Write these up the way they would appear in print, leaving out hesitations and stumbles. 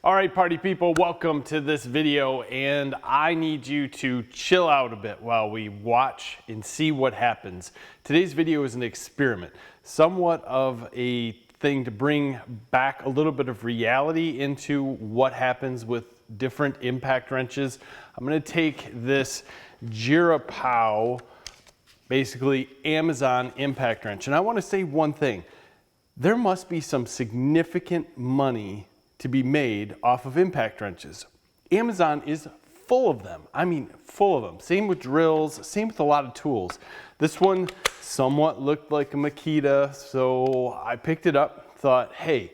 All right, party people, welcome to this video, and I need you to chill out a bit while we watch and see what happens. Today's video is an experiment, somewhat of a thing to bring back a little bit of reality into what happens with different impact wrenches. I'm going to take this Jirapow, basically Amazon impact wrench, and I want to say one thing. There must be some significant money to be made off of impact wrenches. Amazon is full of them. I mean, full of them. Same with drills, same with a lot of tools. This one somewhat looked like a Makita, so I picked it up, thought, hey,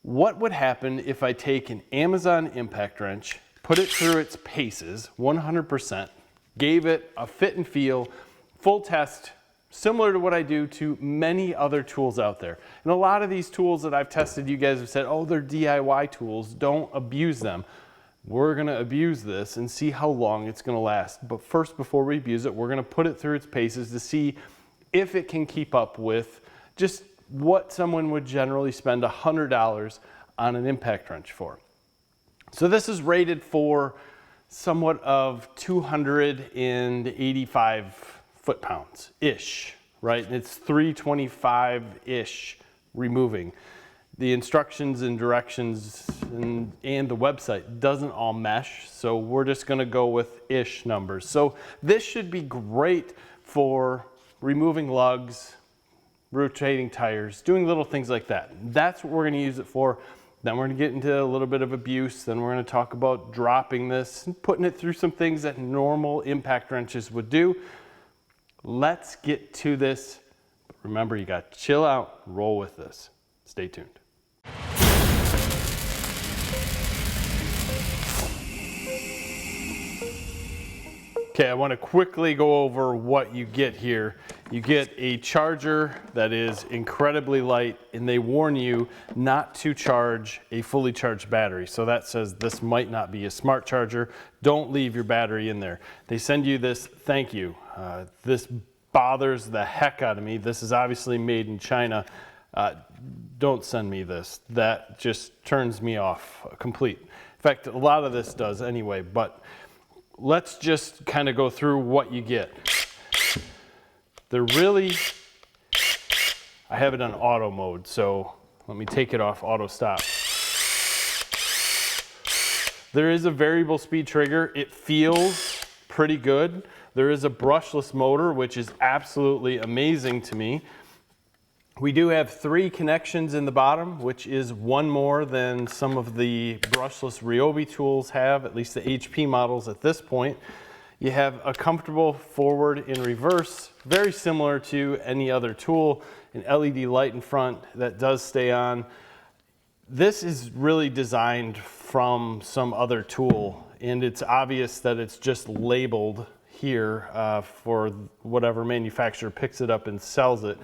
what would happen if I take an Amazon impact wrench, put it through its paces, 100%, gave it a fit and feel, full test, similar to what I do to many other tools out there. And a lot of these tools that I've tested, you guys have said, oh, they're DIY tools, don't abuse them. We're gonna abuse this and see how long it's gonna last. But first, before we abuse it, we're gonna put it through its paces to see if it can keep up with just what someone would generally spend $100 on an impact wrench for. So this is rated for somewhat of 285 foot-pounds-ish, right? It's 325-ish removing. The instructions and directions and the website doesn't all mesh, so we're just gonna go with ish numbers. So this should be great for removing lugs, rotating tires, doing little things like that. That's what we're gonna use it for. Then we're gonna get into a little bit of abuse. Then we're gonna talk about dropping this and putting it through some things that normal impact wrenches would do. Let's get to this. Remember, you got to chill out, roll with this. Stay tuned. Okay, I want to quickly go over what you get here. You get a charger that is incredibly light, and they warn you not to charge a fully charged battery. So that says this might not be a smart charger. Don't leave your battery in there. They send you this thank you. This bothers the heck out of me. This is obviously made in China. Don't send me this. That just turns me off complete. In fact, a lot of this does anyway, but let's just kind of go through what you get. They're really, I have it on auto mode, so let me take it off auto stop. There is a variable speed trigger. It feels pretty good. There is a brushless motor, which is absolutely amazing to me. We do have 3 connections in the bottom, which is one more than some of the brushless Ryobi tools have, at least the HP models at this point. You have a comfortable forward and reverse, very similar to any other tool, an LED light in front that does stay on. This is really designed from some other tool, and it's obvious that it's just labeled here for whatever manufacturer picks it up and sells it.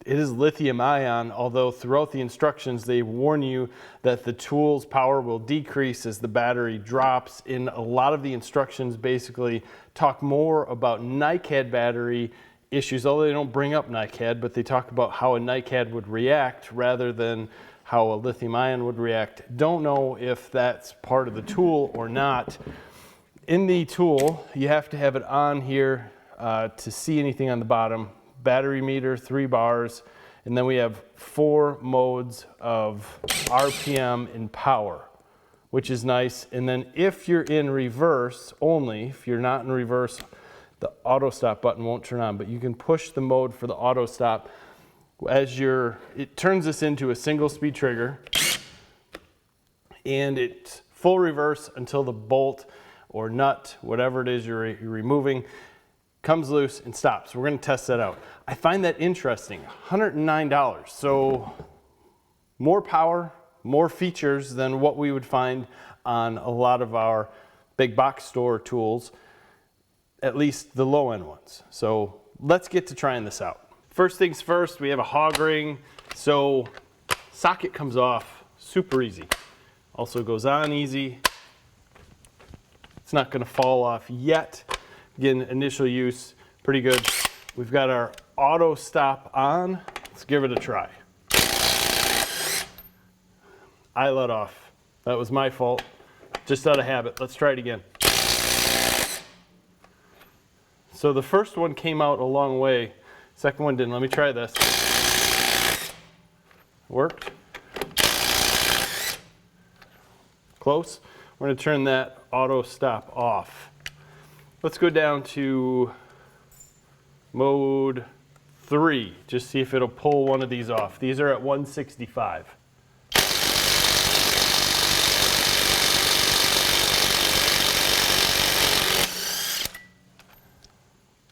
It is lithium-ion, although throughout the instructions they warn you that the tool's power will decrease as the battery drops. In a lot of the instructions basically talk more about NiCad battery issues, although they don't bring up NiCad, but they talk about how a NiCad would react rather than how a lithium-ion would react. Don't know if that's part of the tool or not. In the tool, you have to have it on here to see anything on the bottom. Battery meter, 3 bars, and then we have 4 modes of RPM and power, which is nice. And then if you're in reverse only, if you're not in reverse, the auto stop button won't turn on, but you can push the mode for the auto stop as it turns this into a single speed trigger, and it's full reverse until the bolt or nut, whatever it is you're removing, comes loose and stops. We're gonna test that out. I find that interesting, $109. So more power, more features than what we would find on a lot of our big box store tools, at least the low end ones. So let's get to trying this out. First things first, we have a hog ring. So socket comes off super easy. Also goes on easy. It's not gonna fall off yet. Again, initial use, pretty good. We've got our auto stop on. Let's give it a try. I let off That was my fault. Just out of habit. Let's try it again. So the first one came out a long way. Second one didn't. Let me try this. Worked. Close. We're going to turn that auto stop off. Let's go down to mode 3. Just see if it'll pull one of these off. These are at 165.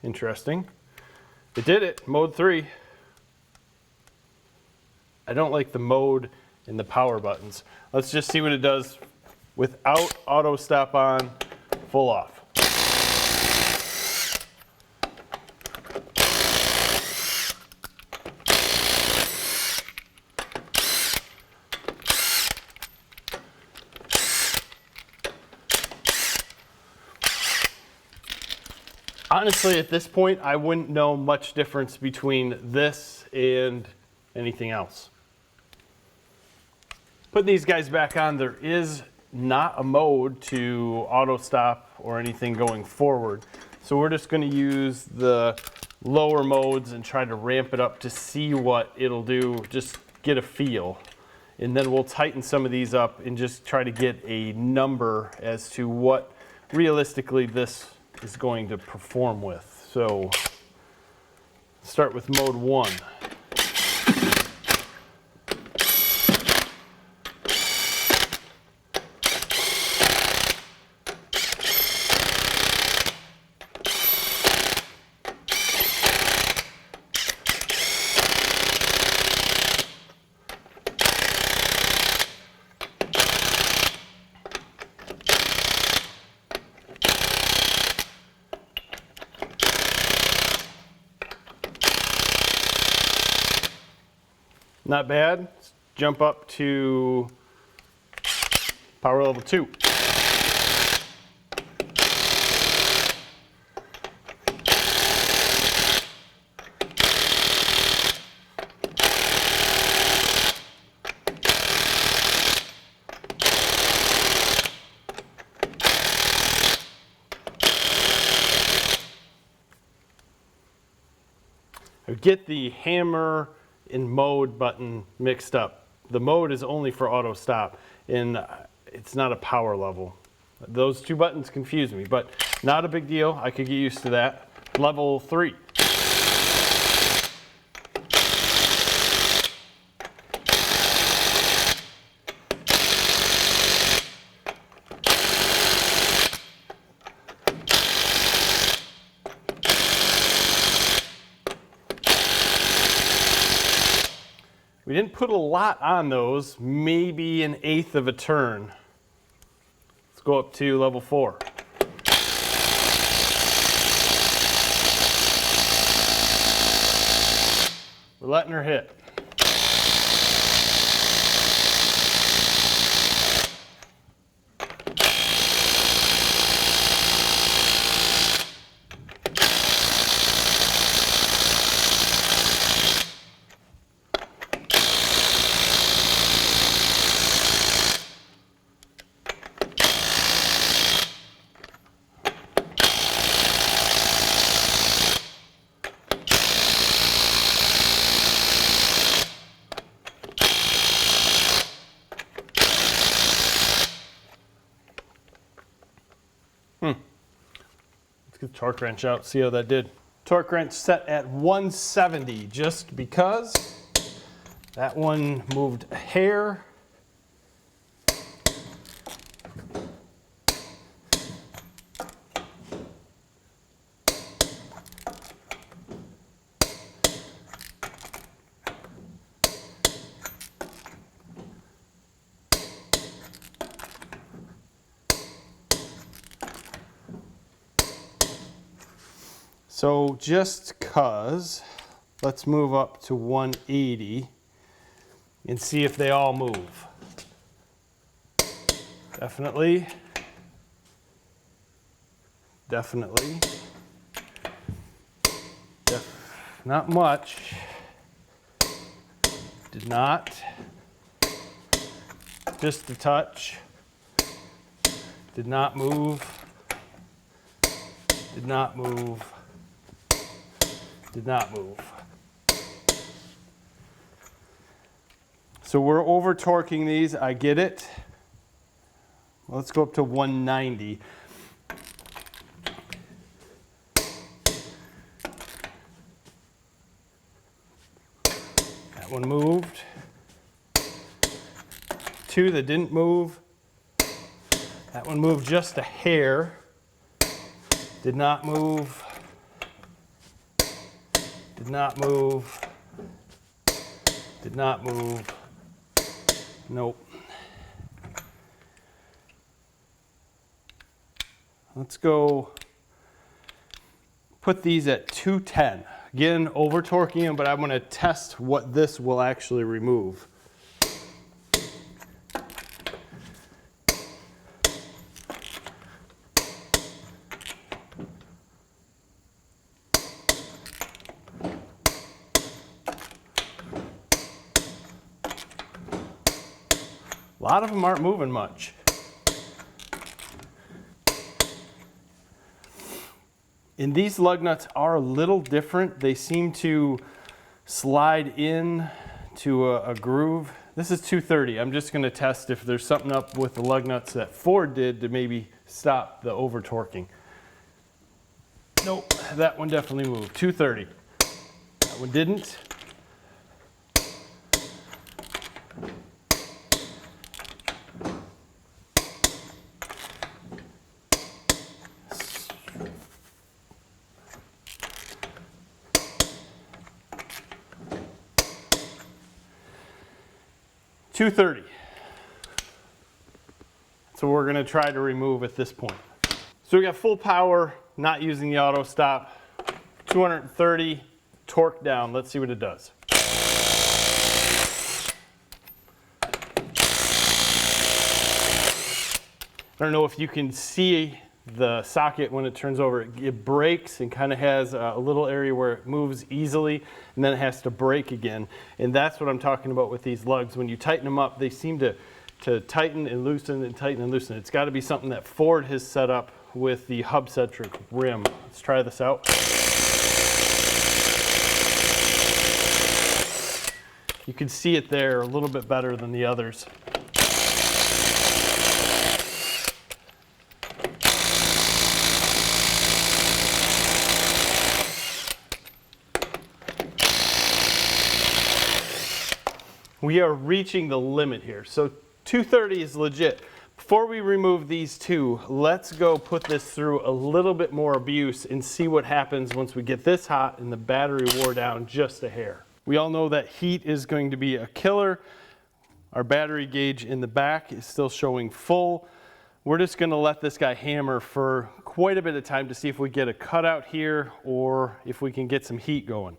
Interesting. It did it. Mode 3. I don't like the mode and the power buttons. Let's just see what it does without auto stop on, full off. Honestly, at this point, I wouldn't know much difference between this and anything else. Put these guys back on. There is not a mode to auto stop or anything going forward. So we're just going to use the lower modes and try to ramp it up to see what it'll do, just get a feel. And then we'll tighten some of these up and just try to get a number as to what realistically this is going to perform with. So start with mode 1. Not bad. Let's jump up to power level 2. I get the hammer and mode button mixed up. The mode is only for auto stop and it's not a power level. Those two buttons confuse me, but not a big deal. I could get used to that. Level 3. We didn't put a lot on those, maybe 1/8 of a turn. Let's go up to level 4. We're letting her hit. Let's get the torque wrench out, see how that did. Torque wrench set at 170 just because that one moved a hair. So just cause, let's move up to 180 and see if they all move. Definitely. Definitely. Not much. Did not. just a touch. Did not move. Did not move. Did not move. So we're over torquing these, I get it. Let's go up to 190. That one moved. Two that didn't move. That one moved just a hair. Did not move. Did not move. Did not move. Nope. Let's go put these at 210. Again, over torquing them, but I'm going to test what this will actually remove. A lot of them aren't moving much. And these lug nuts are a little different. They seem to slide in to a groove. This is 230. I'm just going to test if there's something up with the lug nuts that Ford did to maybe stop the over torquing. Nope, that one definitely moved. 230. That one didn't. $230. So we're going to try to remove at this point. So we got full power, not using the auto stop. 230 torque down. Let's see what it does. I don't know if you can see the socket when it turns over. It breaks and kind of has a little area where it moves easily and then it has to break again. And that's what I'm talking about with these lugs. When you tighten them up, they seem to tighten and loosen and tighten and loosen. It's got to be something that Ford has set up with the hub-centric rim. Let's try this out. You can see it there a little bit better than the others. We are reaching the limit here. So 230 is legit. Before we remove these two, let's go put this through a little bit more abuse and see what happens once we get this hot and the battery wore down just a hair. We all know that heat is going to be a killer. Our battery gauge in the back is still showing full. We're just going to let this guy hammer for quite a bit of time to see if we get a cutout here or if we can get some heat going.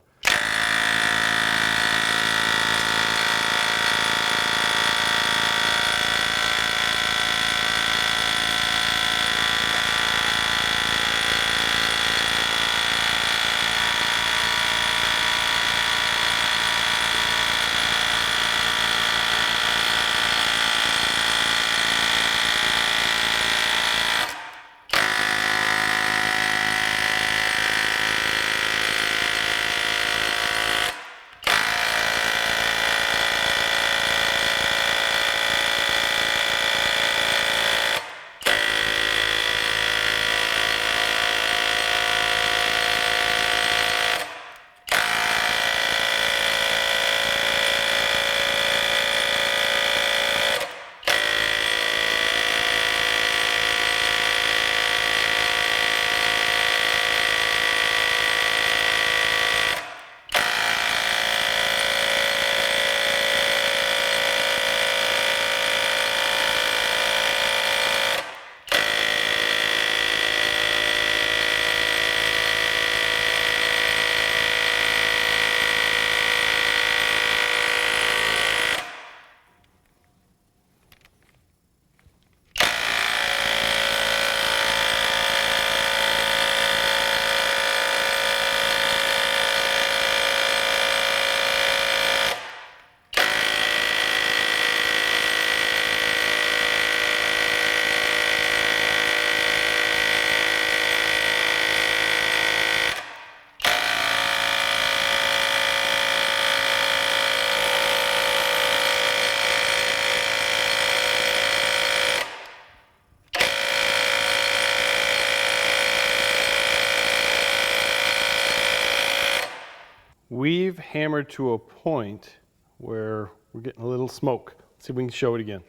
we've hammered to a point where we're getting a little smoke. Let's see if we can show it again.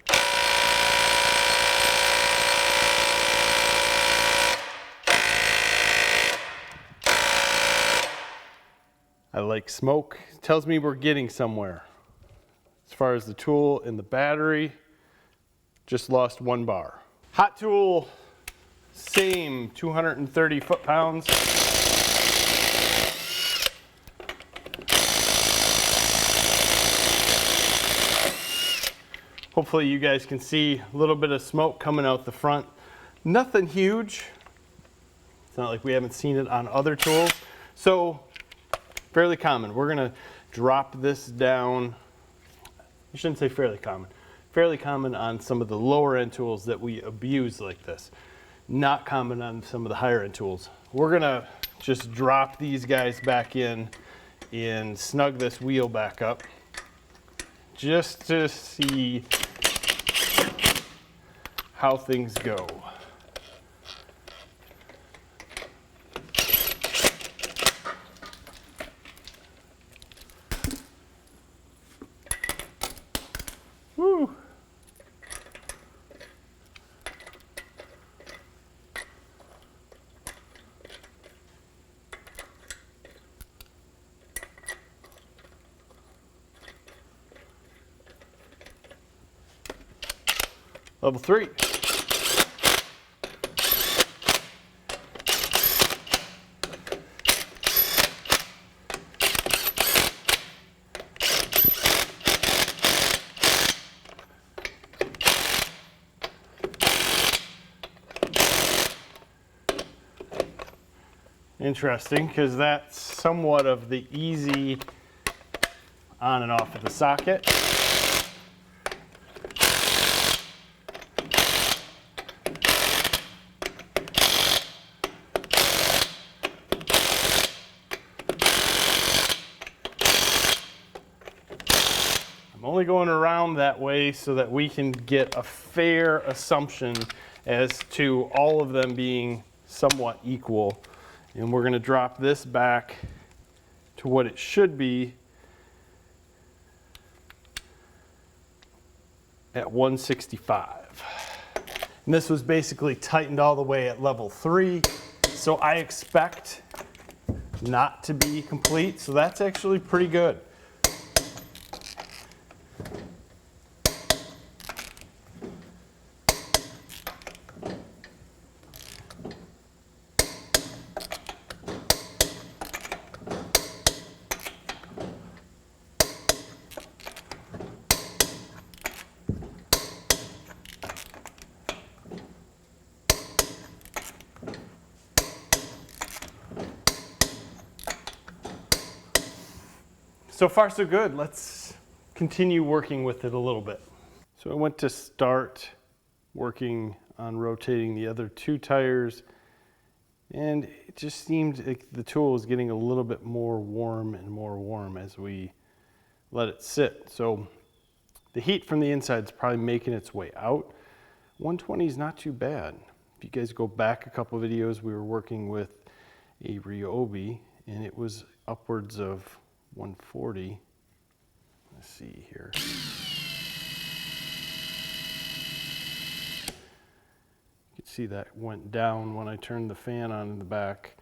I like smoke. It tells me we're getting somewhere. As far as the tool and the battery, just lost 1 bar. Hot tool, same 230 foot-pounds. Hopefully you guys can see a little bit of smoke coming out the front. Nothing huge. It's not like we haven't seen it on other tools. So fairly common. We're gonna drop this down. I shouldn't say fairly common. Fairly common on some of the lower end tools that we abuse like this. Not common on some of the higher end tools. We're gonna just drop these guys back in and snug this wheel back up just to see how things go. Woo. Level 3. Interesting, because that's somewhat of the easy on and off of the socket. I'm only going around that way so that we can get a fair assumption as to all of them being somewhat equal. And we're going to drop this back to what it should be at 165. And this was basically tightened all the way at level 3. So I expect not to be complete. So that's actually pretty good. So far so good. Let's continue working with it a little bit. So I went to start working on rotating the other 2 tires, and it just seemed like the tool was getting a little bit more warm and more warm as we let it sit. So the heat from the inside is probably making its way out. 120 is not too bad. If you guys go back a couple of videos, we were working with a Ryobi, and it was upwards of 140. Let's see here. You can see that went down when I turned the fan on in the back.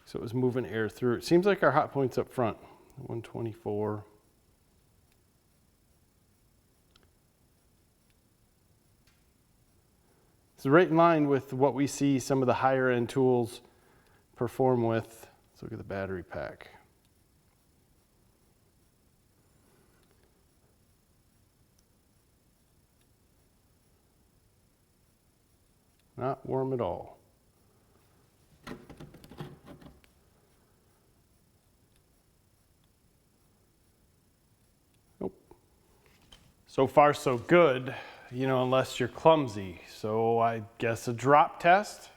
So it was moving air through. It seems like our hot point's up front, 124. It's right in line with what we see some of the higher end tools perform with. Let's look at the battery pack. Not warm at all. Nope. So far so good, you know, unless you're clumsy. So I guess a drop test.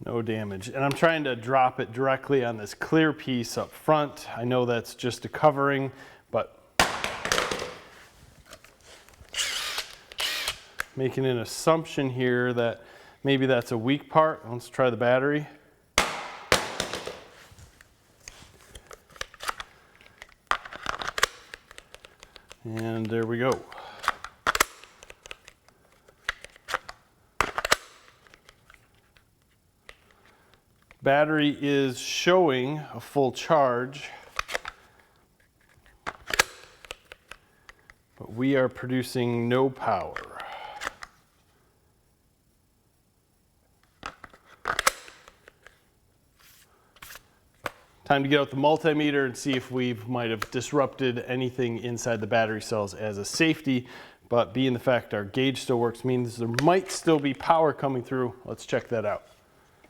No damage. And I'm trying to drop it directly on this clear piece up front. I know that's just a covering, but making an assumption here that maybe that's a weak part. Let's try the battery. And there we go. Battery is showing a full charge, but we are producing no power. Time to get out the multimeter and see if we might have disrupted anything inside the battery cells as a safety, but being the fact our gauge still works means there might still be power coming through. Let's check that out.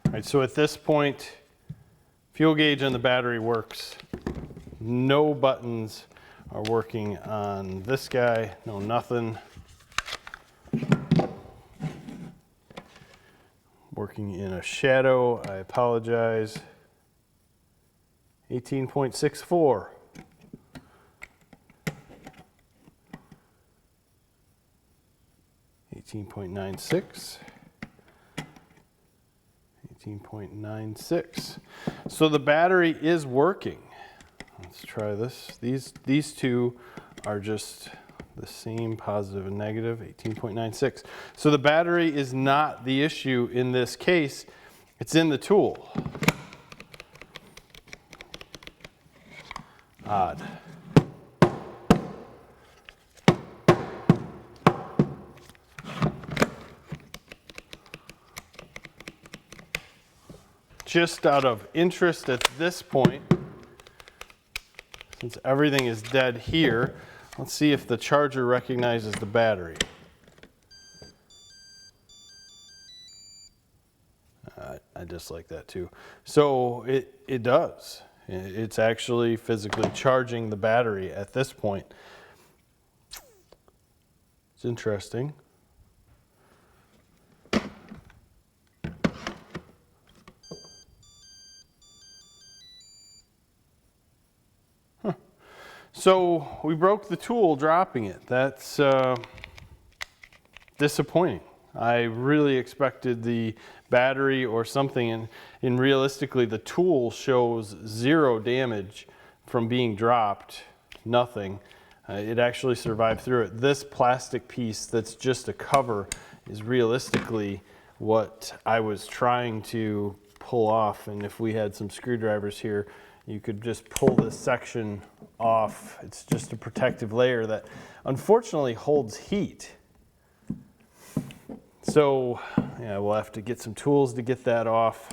All right, so at this point, fuel gauge on the battery works. No buttons are working on this guy, no nothing. Working in a shadow, I apologize. 18.64. 18.96. 18.96. So the battery is working. Let's try this. These two are just the same, positive and negative, 18.96. So the battery is not the issue in this case. It's in the tool. Odd. Just out of interest at this point, since everything is dead here, let's see if the charger recognizes the battery. I dislike that too. So it does. It's actually physically charging the battery at this point. It's interesting. So we broke the tool dropping it. That's disappointing. I really expected the battery or something, and realistically the tool shows 0 damage from being dropped, nothing. It actually survived through it. This plastic piece that's just a cover is realistically what I was trying to pull off, and if we had some screwdrivers here, you could just pull this section off. It's just a protective layer that unfortunately holds heat. So yeah, we'll have to get some tools to get that off.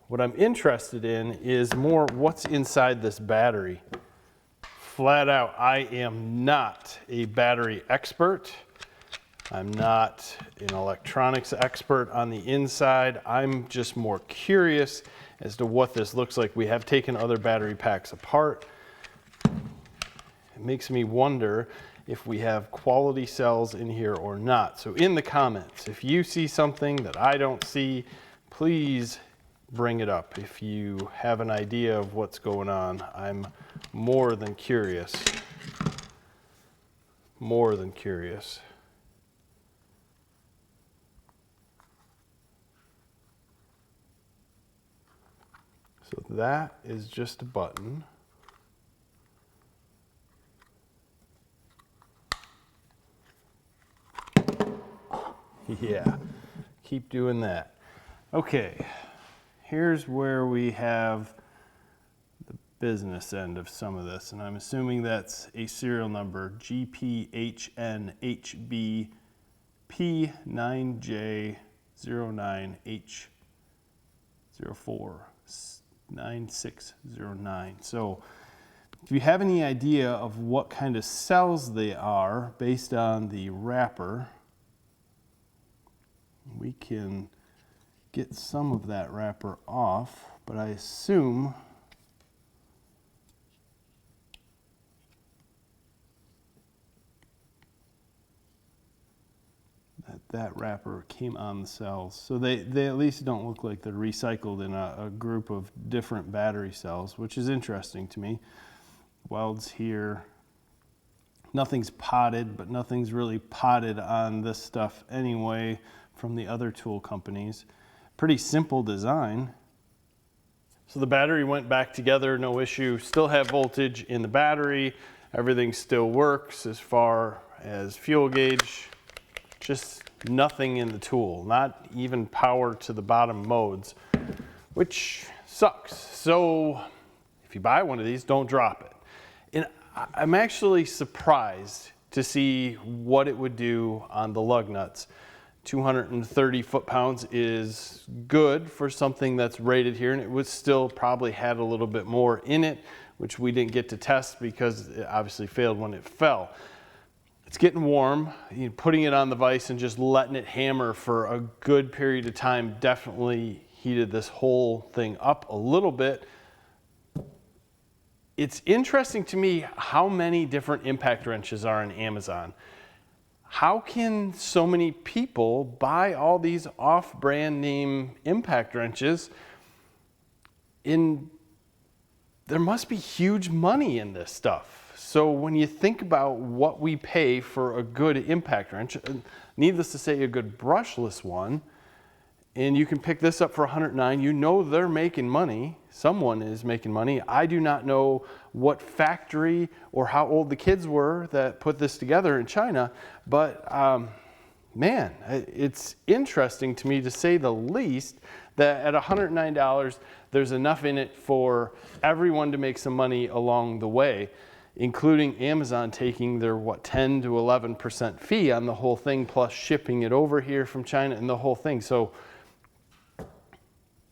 What I'm interested in is more what's inside this battery. Flat out, I am not a battery expert. I'm not an electronics expert on the inside. I'm just more curious as to what this looks like. We have taken other battery packs apart. It makes me wonder if we have quality cells in here or not. So in the comments, if you see something that I don't see, please bring it up. If you have an idea of what's going on, I'm more than curious. More than curious. So that is just a button. Yeah, keep doing that. Okay, here's where we have the business end of some of this, and I'm assuming that's a serial number, GPHN-HB-P9J09H049609. So if you have any idea of what kind of cells they are based on the wrapper, we can get some of that wrapper off, but I assume that wrapper came on the cells. So they at least don't look like they're recycled in a group of different battery cells, which is interesting to me. Welds here. Nothing's potted, but nothing's really potted on this stuff anyway from the other tool companies. Pretty simple design. So the battery went back together, no issue. Still have voltage in the battery, Everything still works as far as fuel gauge, just nothing in the tool, not even power to the bottom modes, which sucks. So if you buy one of these, don't drop it. And I'm actually surprised to see what it would do on the lug nuts. 230 foot-pounds is good for something that's rated here, and it would still probably had a little bit more in it, which we didn't get to test because it obviously failed when it fell. It's getting warm. Putting it on the vise and just letting it hammer for a good period of time definitely heated this whole thing up a little bit. It's interesting to me how many different impact wrenches are on Amazon. How can so many people buy all these off-brand name impact wrenches? There must be huge money in this stuff. So when you think about what we pay for a good impact wrench, needless to say a good brushless one, and you can pick this up for $109, you know they're making money. Someone is making money. I do not know what factory or how old the kids were that put this together in China, but man, it's interesting to me, to say the least, that at $109, there's enough in it for everyone to make some money along the way, including Amazon taking their, 10 to 11% fee on the whole thing, plus shipping it over here from China and the whole thing. So,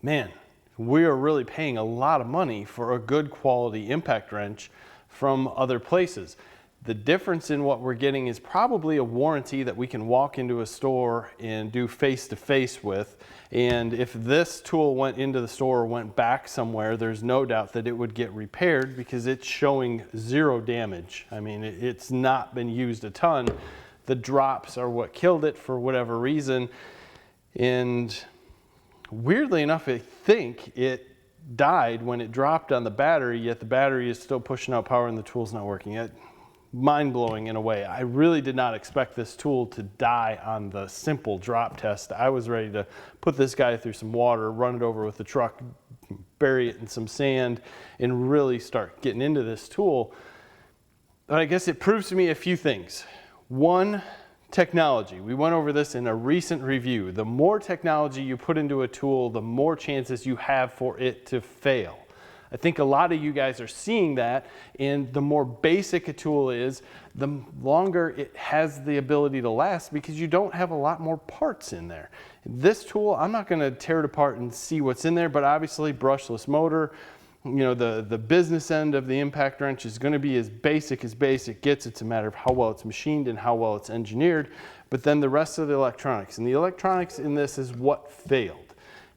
man, we are really paying a lot of money for a good quality impact wrench from other places. The difference in what we're getting is probably a warranty that we can walk into a store and do face-to-face with. And if this tool went into the store or went back somewhere, there's no doubt that it would get repaired because it's showing zero damage. I mean, it's not been used a ton. The drops are what killed it for whatever reason. And weirdly enough, I think it died when it dropped on the battery, yet the battery is still pushing out power and the tool's not working. Mind-blowing in a way. I really did not expect this tool to die on the simple drop test. I was ready to put this guy through some water, run it over with the truck, bury it in some sand, and really start getting into this tool. But I guess it proves to me a few things. One, technology. We went over this in a recent review. The more technology you put into a tool, the more chances you have for it to fail. I think a lot of you guys are seeing that, and the more basic a tool is, the longer it has the ability to last because you don't have a lot more parts in there. This tool, I'm not going to tear it apart and see what's in there, but obviously brushless motor, you know, the business end of the impact wrench is going to be as basic gets. It's a matter of how well it's machined and how well it's engineered, but then the rest of the electronics. And the electronics in this is what failed.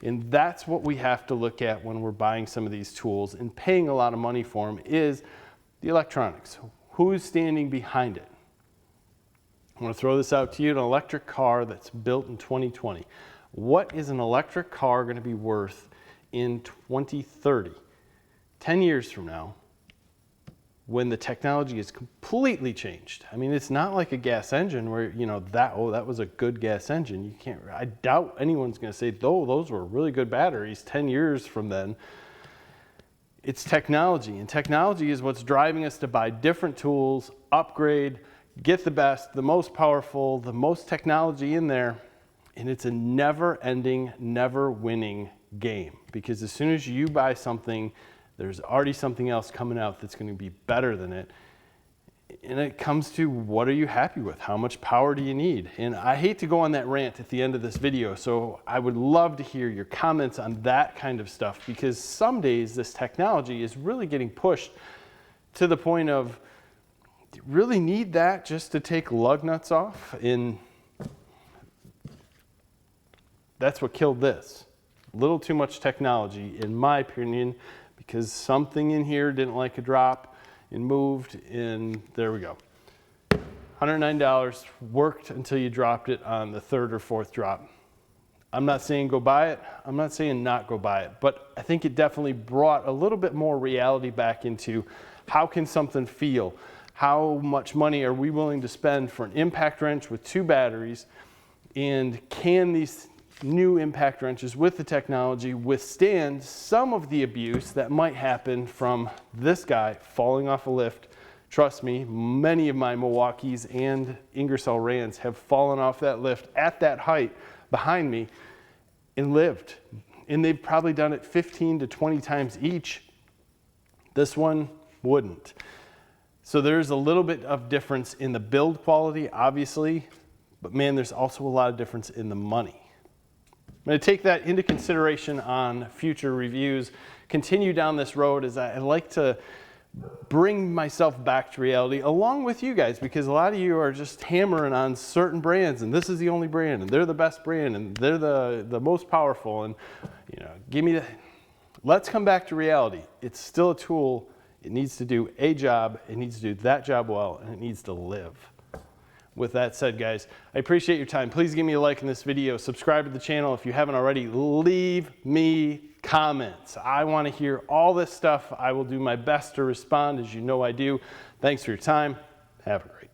And that's what we have to look at when we're buying some of these tools and paying a lot of money for them, is the electronics. Who's standing behind it? I want to throw this out to you, an electric car that's built in 2020. What is an electric car going to be worth in 2030? 10 years from now, when the technology is completely changed. I mean, it's not like a gas engine where, you know, that was a good gas engine. You can't, I doubt anyone's going to say, oh, those were really good batteries 10 years from then. It's technology, and technology is what's driving us to buy different tools, upgrade, get the best, the most powerful, the most technology in there, and it's a never-ending, never-winning game, because as soon as you buy something, there's already something else coming out that's going to be better than it. And it comes to, what are you happy with? How much power do you need? And I hate to go on that rant at the end of this video, so I would love to hear your comments on that kind of stuff, because some days this technology is really getting pushed to the point of, do you really need that just to take lug nuts off? And that's what killed this. A little too much technology, in my opinion, because something in here didn't like a drop and moved, and there we go. $109 worked until you dropped it on the third or fourth drop. I'm not saying go buy it. I'm not saying not go buy it, but I think it definitely brought a little bit more reality back into how can something feel? How much money are we willing to spend for an impact wrench with 2 batteries? And can these new impact wrenches with the technology withstand some of the abuse that might happen from this guy falling off a lift, Trust me, many of my Milwaukees and Ingersoll Rands have fallen off that lift at that height behind me and lived. And they've probably done it 15 to 20 times each. This one wouldn't. So there's a little bit of difference in the build quality, obviously, but man, there's also a lot of difference in the money. I'm going to take that into consideration on future reviews, continue down this road as I like to bring myself back to reality along with you guys, because a lot of you are just hammering on certain brands and this is the only brand and they're the best brand and they're the most powerful, and you know, give me the, let's come back to reality. It's still a tool. It needs to do a job, it needs to do that job well, and it needs to live. With that said, guys, I appreciate your time. Please give me a like in this video, subscribe to the channel if you haven't already, leave me comments. I want to hear all this stuff. I will do my best to respond, as you know I do. Thanks for your time. Have a great day.